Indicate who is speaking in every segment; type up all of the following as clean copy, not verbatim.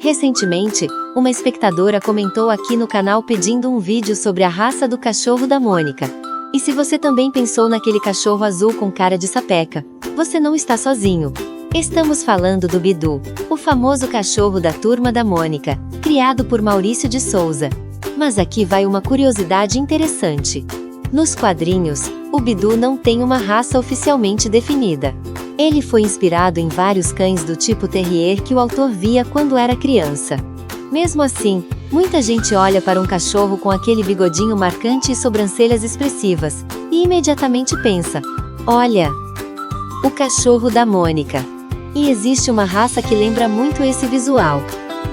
Speaker 1: Recentemente, uma espectadora comentou aqui no canal pedindo um vídeo sobre a raça do cachorro da Mônica. E se você também pensou naquele cachorro azul com cara de sapeca, você não está sozinho. Estamos falando do Bidu, o famoso cachorro da Turma da Mônica, criado por Maurício de Souza. Mas aqui vai uma curiosidade interessante. Nos quadrinhos, o Bidu não tem uma raça oficialmente definida. Ele foi inspirado em vários cães do tipo terrier que o autor via quando era criança. Mesmo assim, muita gente olha para um cachorro com aquele bigodinho marcante e sobrancelhas expressivas, e imediatamente pensa: olha, o cachorro da Mônica. E existe uma raça que lembra muito esse visual: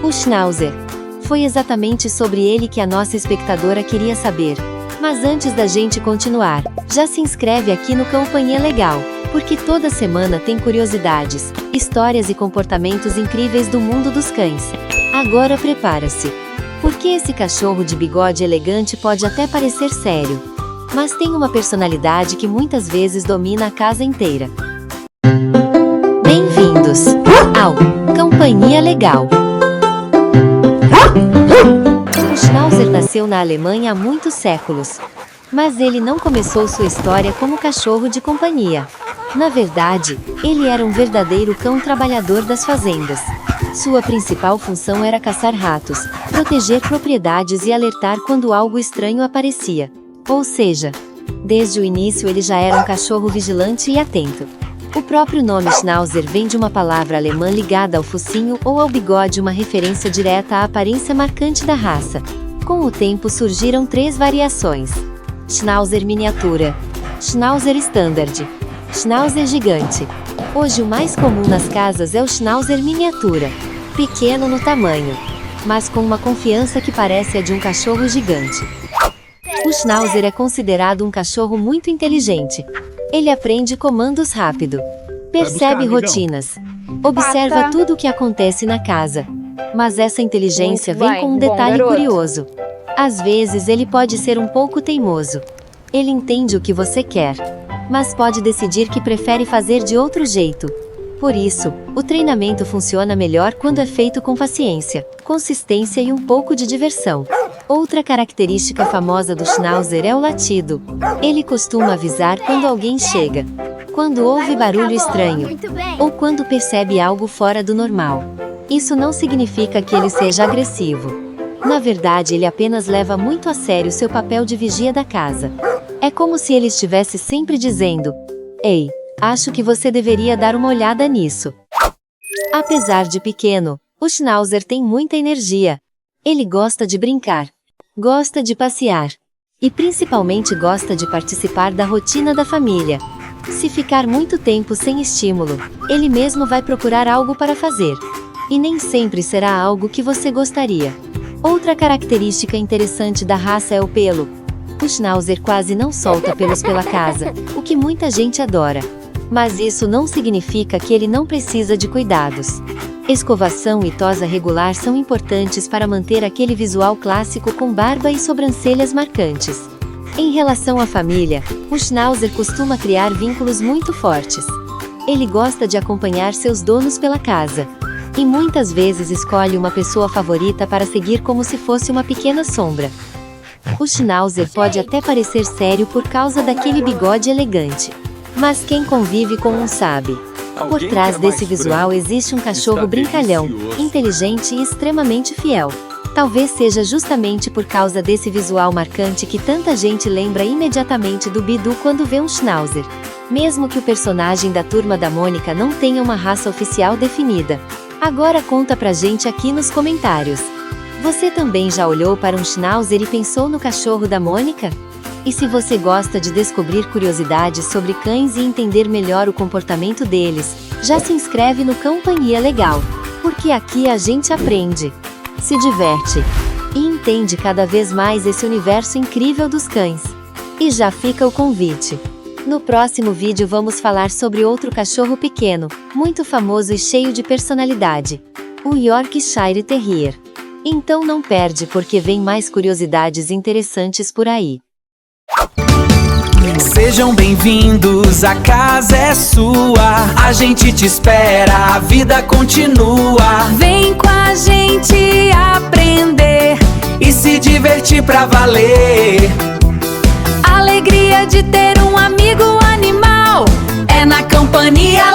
Speaker 1: o Schnauzer. Foi exatamente sobre ele que a nossa espectadora queria saber. Mas antes da gente continuar, já se inscreve aqui no Companhia Legal, porque toda semana tem curiosidades, histórias e comportamentos incríveis do mundo dos cães. Agora prepara-se, porque esse cachorro de bigode elegante pode até parecer sério, mas tem uma personalidade que muitas vezes domina a casa inteira. Bem-vindos ao Companhia Legal. O Schnauzer nasceu na Alemanha há muitos séculos. Mas ele não começou sua história como cachorro de companhia. Na verdade, ele era um verdadeiro cão trabalhador das fazendas. Sua principal função era caçar ratos, proteger propriedades e alertar quando algo estranho aparecia. Ou seja, desde o início ele já era um cachorro vigilante e atento. O próprio nome Schnauzer vem de uma palavra alemã ligada ao focinho ou ao bigode, uma referência direta à aparência marcante da raça. Com o tempo surgiram 3 variações: Schnauzer miniatura, Schnauzer standard, Schnauzer gigante. Hoje o mais comum nas casas é o Schnauzer miniatura, pequeno no tamanho, mas com uma confiança que parece a de um cachorro gigante. O Schnauzer é considerado um cachorro muito inteligente. Ele aprende comandos rápido, percebe rotinas, observa tudo o que acontece na casa. Mas essa inteligência vem com um detalhe curioso. Às vezes ele pode ser um pouco teimoso. Ele entende o que você quer, mas pode decidir que prefere fazer de outro jeito. Por isso, o treinamento funciona melhor quando é feito com paciência, consistência e um pouco de diversão. Outra característica famosa do Schnauzer é o latido. Ele costuma avisar quando alguém chega, quando ouve barulho estranho, ou quando percebe algo fora do normal. Isso não significa que ele seja agressivo. Na verdade, ele apenas leva muito a sério seu papel de vigia da casa. É como se ele estivesse sempre dizendo: ei, acho que você deveria dar uma olhada nisso. Apesar de pequeno, o Schnauzer tem muita energia. Ele gosta de brincar, gosta de passear, e principalmente gosta de participar da rotina da família. Se ficar muito tempo sem estímulo, ele mesmo vai procurar algo para fazer. E nem sempre será algo que você gostaria. Outra característica interessante da raça é o pelo. O Schnauzer quase não solta pelos pela casa, o que muita gente adora. Mas isso não significa que ele não precisa de cuidados. Escovação e tosa regular são importantes para manter aquele visual clássico com barba e sobrancelhas marcantes. Em relação à família, o Schnauzer costuma criar vínculos muito fortes. Ele gosta de acompanhar seus donos pela casa. E muitas vezes escolhe uma pessoa favorita para seguir como se fosse uma pequena sombra. O Schnauzer pode até parecer sério por causa daquele bigode elegante. Mas quem convive com um sabe. Por trás desse visual existe um cachorro brincalhão, inteligente e extremamente fiel. Talvez seja justamente por causa desse visual marcante que tanta gente lembra imediatamente do Bidu quando vê um Schnauzer. Mesmo que o personagem da Turma da Mônica não tenha uma raça oficial definida. Agora conta pra gente aqui nos comentários. Você também já olhou para um Schnauzer e pensou no cachorro da Mônica? E se você gosta de descobrir curiosidades sobre cães e entender melhor o comportamento deles, já se inscreve no Companhia Legal, porque aqui a gente aprende, se diverte e entende cada vez mais esse universo incrível dos cães. E já fica o convite. No próximo vídeo vamos falar sobre outro cachorro pequeno, muito famoso e cheio de personalidade, o Yorkshire Terrier. Então não perde, porque vem mais curiosidades interessantes por aí.
Speaker 2: Sejam bem-vindos, a casa é sua. A gente te espera, a vida continua.
Speaker 3: Vem com a gente aprender
Speaker 2: e se divertir pra valer.
Speaker 3: A alegria de ter um amigo animal é na Companhia